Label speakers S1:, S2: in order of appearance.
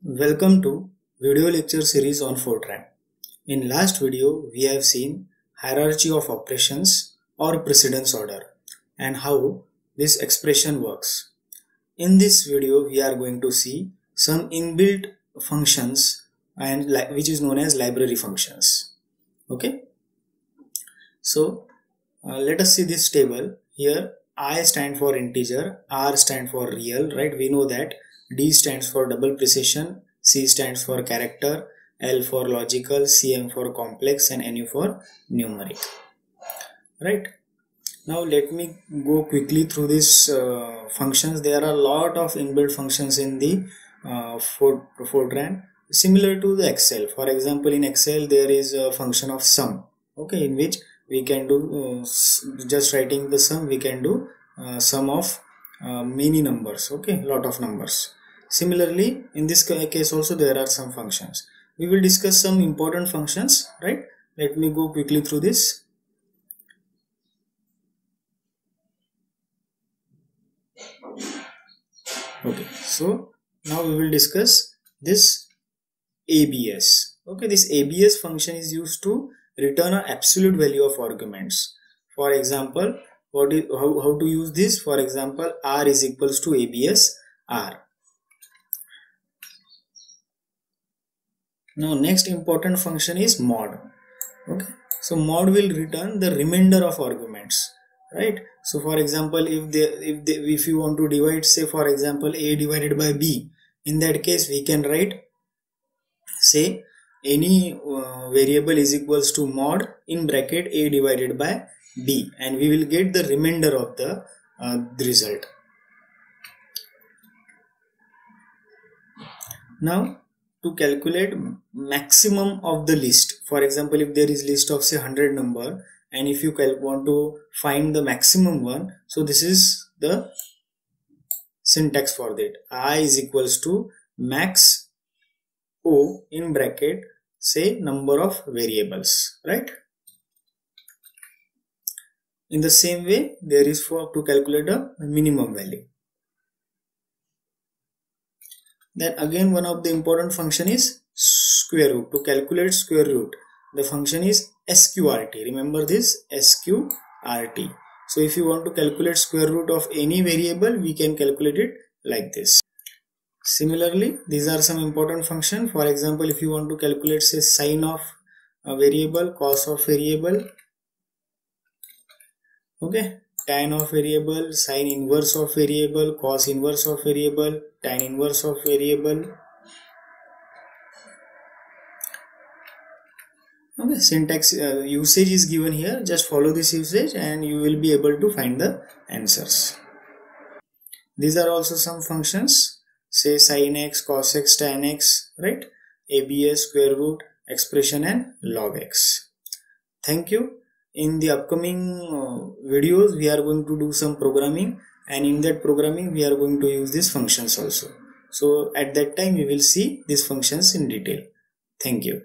S1: Welcome to video lecture series on Fortran. In last video we have seen hierarchy of operations or precedence order and how this expression works. In this video we are going to see some inbuilt functions and which is known as library functions. Okay, so let us see this table. Here I stand for integer, R stand for real, right? We know that. D stands for double precision, C stands for character, L for logical, CM for complex, and NU for numeric. Right? Now let me go quickly through these functions. There are a lot of inbuilt functions in the Fortran, similar to the Excel. For example, in Excel there is a function of sum, okay, in which we can do just writing the sum, we can do sum of many numbers, okay, lot of numbers. Similarly, in this case also there are some functions. We will discuss some important functions, right? Let me go quickly through this. Okay, so now we will discuss this ABS. Okay, this ABS function is used to return an absolute value of arguments. For example, how to use this? For example, R is equals to ABS R. Now next important function is mod. Okay, so mod will return the remainder of arguments, right? So for example, if you want to divide, say for example, A divided by B, in that case we can write, say, any variable is equals to mod in bracket A divided by B, and we will get the remainder of the result. Now to calculate maximum of the list, for example, if there is list of say 100 number, and if you want to find the maximum one, so this is the syntax for that. I is equals to max O in bracket, say, number of variables, right? In the same way, there is to calculate a minimum value. Then again, one of the important function is square root. To calculate square root, the function is sqrt. Remember this, sqrt. So if you want to calculate square root of any variable, we can calculate it like this. Similarly, these are some important functions. For example, if you want to calculate, say, sine of a variable, cos of variable, okay, tan of variable, sine inverse of variable, cos inverse of variable, tan inverse of variable. Okay, syntax usage is given here. Just follow this usage and you will be able to find the answers. These are also some functions, say sin x, cos x, tan x, right? ABS, square root, expression, and log x. Thank you. In the upcoming videos, we are going to do some programming, and in that programming we are going to use these functions also. So at that time we will see these functions in detail. Thank you.